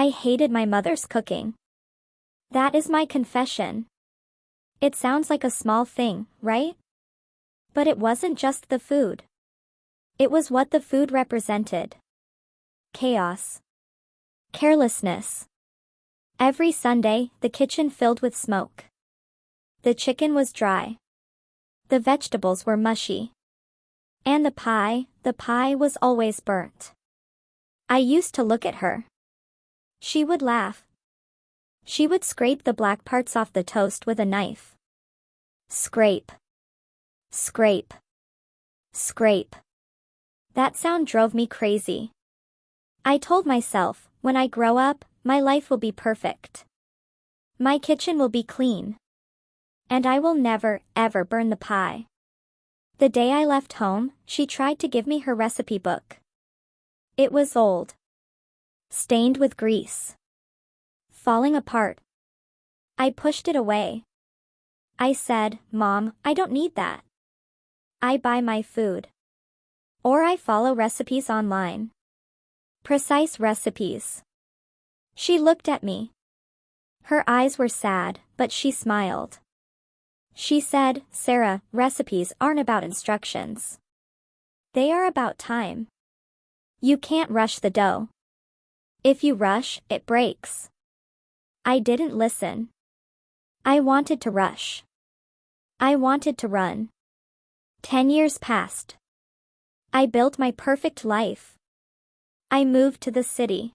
I hated my mother's cooking. That is my confession. It sounds like a small thing, right? But it wasn't just the food. It was what the food represented. Chaos. Carelessness. Every Sunday, the kitchen filled with smoke. The chicken was dry. The vegetables were mushy. And the pie was always burnt. I used to look at her. She would laugh. She would scrape the black parts off the toast with a knife. Scrape. Scrape. Scrape. That sound drove me crazy. I told myself, when I grow up, my life will be perfect. My kitchen will be clean. And I will never, ever burn the pie. The day I left home, she tried to give me her recipe book. It was old. Stained with grease. Falling apart. I pushed it away. I said, "Mom, I don't need that. I buy my food. Or I follow recipes online. Precise recipes." She looked at me. Her eyes were sad, but she smiled. She said, "Sarah, recipes aren't about instructions. They are about time. You can't rush the dough. If you rush, it breaks." I didn't listen. I wanted to rush. I wanted to run. 10 years passed. I built my perfect life. I moved to the city.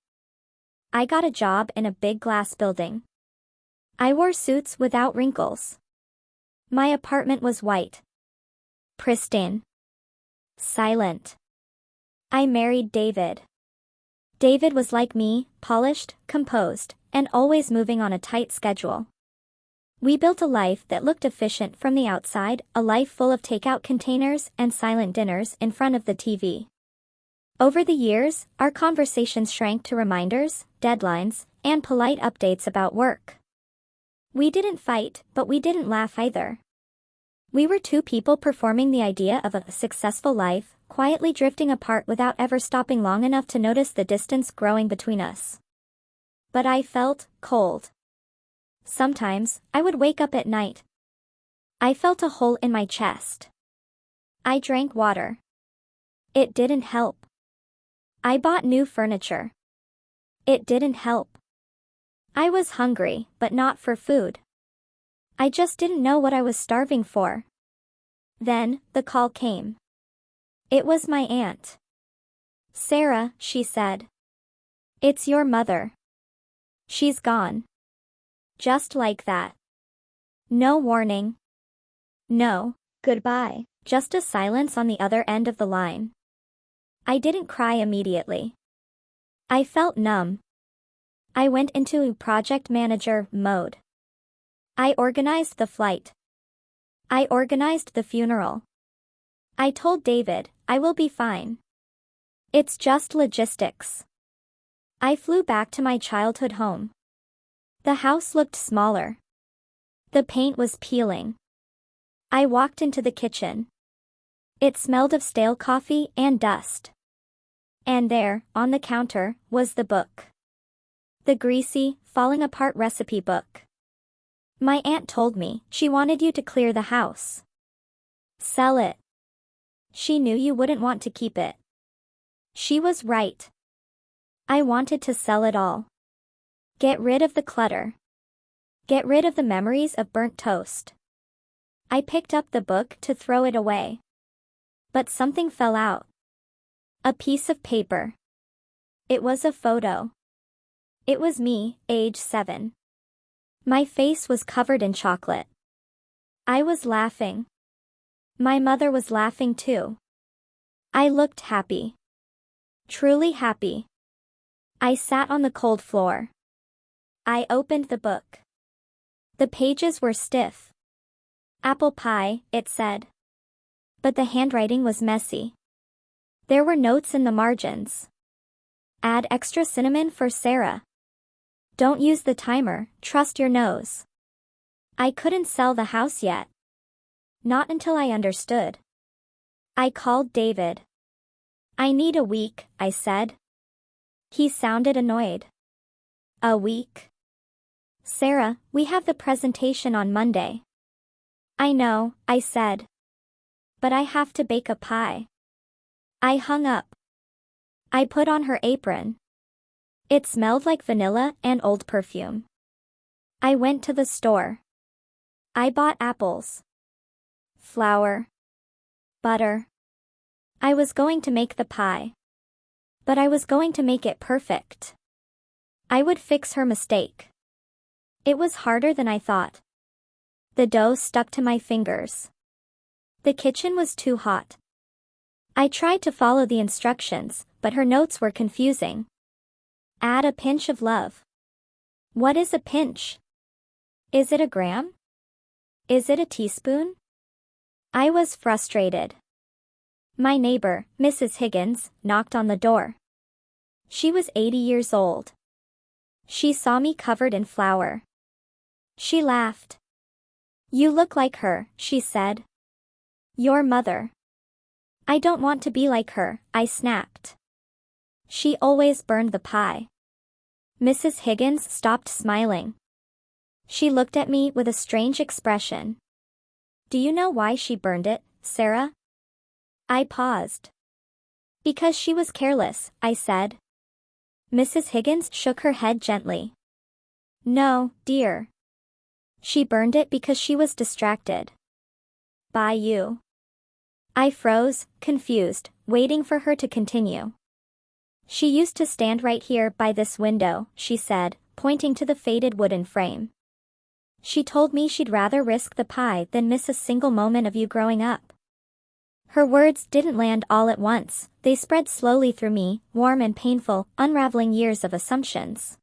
I got a job in a big glass building. I wore suits without wrinkles. My apartment was white. Pristine. Silent. I married David. David was like me, polished, composed, and always moving on a tight schedule. We built a life that looked efficient from the outside, a life full of takeout containers and silent dinners in front of the TV. Over the years, our conversations shrank to reminders, deadlines, and polite updates about work. We didn't fight, but we didn't laugh either. We were two people performing the idea of a successful life, quietly drifting apart without ever stopping long enough to notice the distance growing between us. But I felt cold. Sometimes, I would wake up at night. I felt a hole in my chest. I drank water. It didn't help. I bought new furniture. It didn't help. I was hungry, but not for food. I just didn't know what I was starving for. Then, the call came. It was my aunt. "Sarah," she said. "It's your mother. She's gone." Just like that. No warning. No goodbye. Just a silence on the other end of the line. I didn't cry immediately. I felt numb. I went into project manager mode. I organized the flight. I organized the funeral. I told David, "I will be fine. It's just logistics." I flew back to my childhood home. The house looked smaller. The paint was peeling. I walked into the kitchen. It smelled of stale coffee and dust. And there, on the counter, was the book. The greasy, falling apart recipe book. My aunt told me she wanted you to clear the house. Sell it. She knew you wouldn't want to keep it. She was right. I wanted to sell it all. Get rid of the clutter. Get rid of the memories of burnt toast. I picked up the book to throw it away. But something fell out. A piece of paper. It was a photo. It was me, age 7. My face was covered in chocolate. I was laughing. My mother was laughing too. I looked happy. Truly happy. I sat on the cold floor. I opened the book. The pages were stiff. Apple pie, it said. But the handwriting was messy. There were notes in the margins. Add extra cinnamon for Sarah. Don't use the timer, trust your nose. I couldn't sell the house yet. Not until I understood. I called David. "I need a week," I said. He sounded annoyed. A week? Sarah, we have the presentation on Monday. I know, I said. But I have to bake a pie. I hung up. I put on her apron. It smelled like vanilla and old perfume. I went to the store. I bought apples, flour, butter. I was going to make the pie. But I was going to make it perfect. I would fix her mistake. It was harder than I thought. The dough stuck to my fingers. The kitchen was too hot. I tried to follow the instructions, but her notes were confusing. Add a pinch of love. What is a pinch? Is it a gram? Is it a teaspoon? I was frustrated. My neighbor, Mrs. Higgins, knocked on the door. She was 80 years old. She saw me covered in flour. She laughed. You look like her, she said. Your mother. I don't want to be like her, I snapped. She always burned the pie. Mrs. Higgins stopped smiling. She looked at me with a strange expression. Do you know why she burned it, Sarah? I paused. Because she was careless, I said. Mrs. Higgins shook her head gently. No, dear. She burned it because she was distracted. By you. I froze, confused, waiting for her to continue. She used to stand right here by this window, she said, pointing to the faded wooden frame. She told me she'd rather risk the pie than miss a single moment of you growing up. Her words didn't land all at once, they spread slowly through me, warm and painful, unraveling years of assumptions.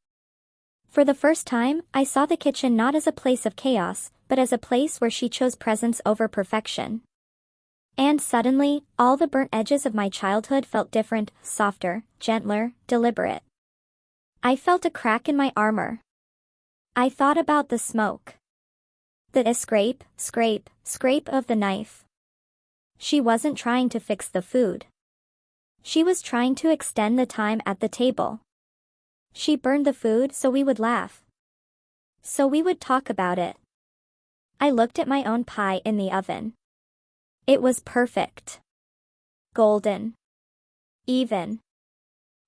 For the first time, I saw the kitchen not as a place of chaos, but as a place where she chose presence over perfection. And suddenly, all the burnt edges of my childhood felt different, softer, gentler, deliberate. I felt a crack in my armor. I thought about the smoke. The scrape, scrape, scrape of the knife. She wasn't trying to fix the food. She was trying to extend the time at the table. She burned the food so we would laugh. So we would talk about it. I looked at my own pie in the oven. It was perfect. Golden. Even.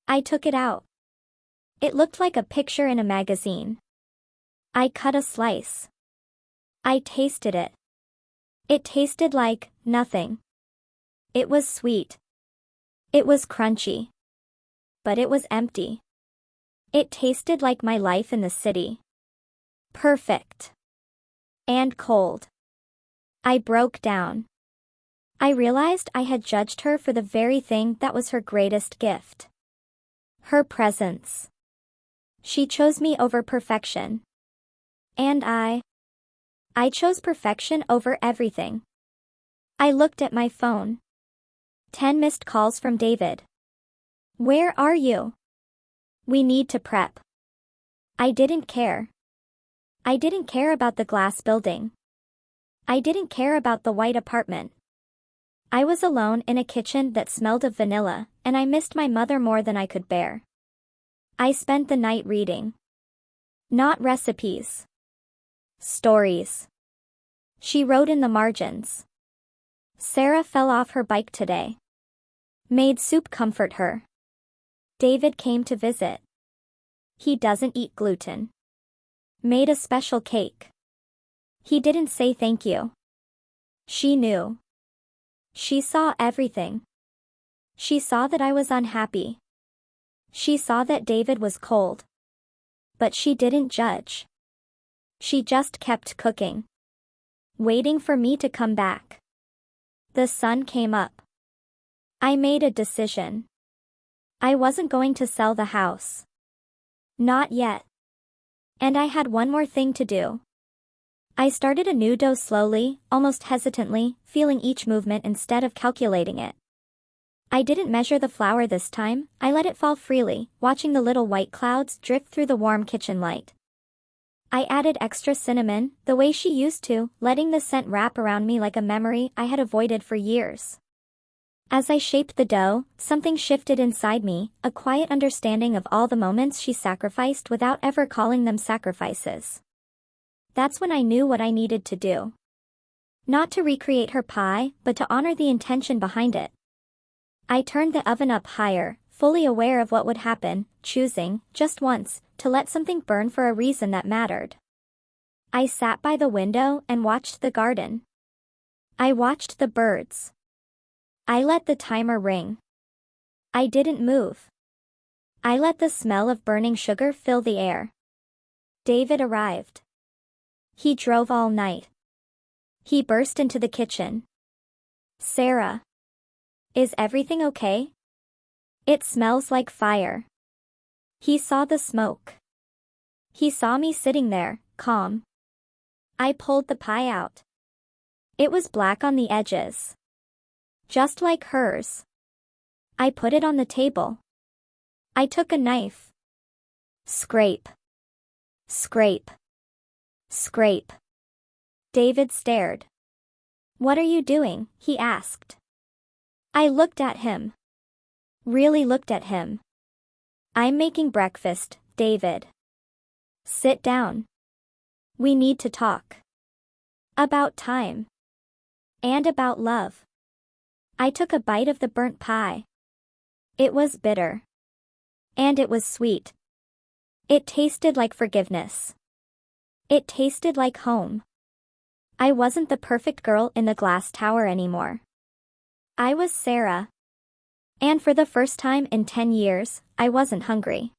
I took it out. It looked like a picture in a magazine. I cut a slice. I tasted it. It tasted like nothing. It was sweet. It was crunchy. But it was empty. It tasted like my life in the city. Perfect. And cold. I broke down. I realized I had judged her for the very thing that was her greatest gift. Her presence. She chose me over perfection. And I chose perfection over everything. I looked at my phone. 10 missed calls from David. Where are you? We need to prep. I didn't care. I didn't care about the glass building. I didn't care about the white apartment. I was alone in a kitchen that smelled of vanilla, and I missed my mother more than I could bear. I spent the night reading. Not recipes. Stories. She wrote in the margins. Sarah fell off her bike today. Made soup comfort her. David came to visit. He doesn't eat gluten. Made a special cake. He didn't say thank you. She knew. She saw everything. She saw that I was unhappy. She saw that David was cold. But she didn't judge. She just kept cooking. Waiting for me to come back. The sun came up. I made a decision. I wasn't going to sell the house. Not yet. And I had one more thing to do. I started a new dough slowly, almost hesitantly, feeling each movement instead of calculating it. I didn't measure the flour this time, I let it fall freely, watching the little white clouds drift through the warm kitchen light. I added extra cinnamon, the way she used to, letting the scent wrap around me like a memory I had avoided for years. As I shaped the dough, something shifted inside me, a quiet understanding of all the moments she sacrificed without ever calling them sacrifices. That's when I knew what I needed to do. Not to recreate her pie, but to honor the intention behind it. I turned the oven up higher, fully aware of what would happen, choosing, just once, to let something burn for a reason that mattered. I sat by the window and watched the garden. I watched the birds. I let the timer ring. I didn't move. I let the smell of burning sugar fill the air. David arrived. He drove all night. He burst into the kitchen. "Sarah. Is everything okay? It smells like fire." He saw the smoke. He saw me sitting there, calm. I pulled the pie out. It was black on the edges. Just like hers. I put it on the table. I took a knife. Scrape. Scrape. Scrape. David stared. "What are you doing?" he asked. I looked at him. Really looked at him. "I'm making breakfast, David. Sit down. We need to talk. About time. And about love." I took a bite of the burnt pie. It was bitter. And it was sweet. It tasted like forgiveness. It tasted like home. I wasn't the perfect girl in the glass tower anymore. I was Sarah. And for the first time in 10 years, I wasn't hungry.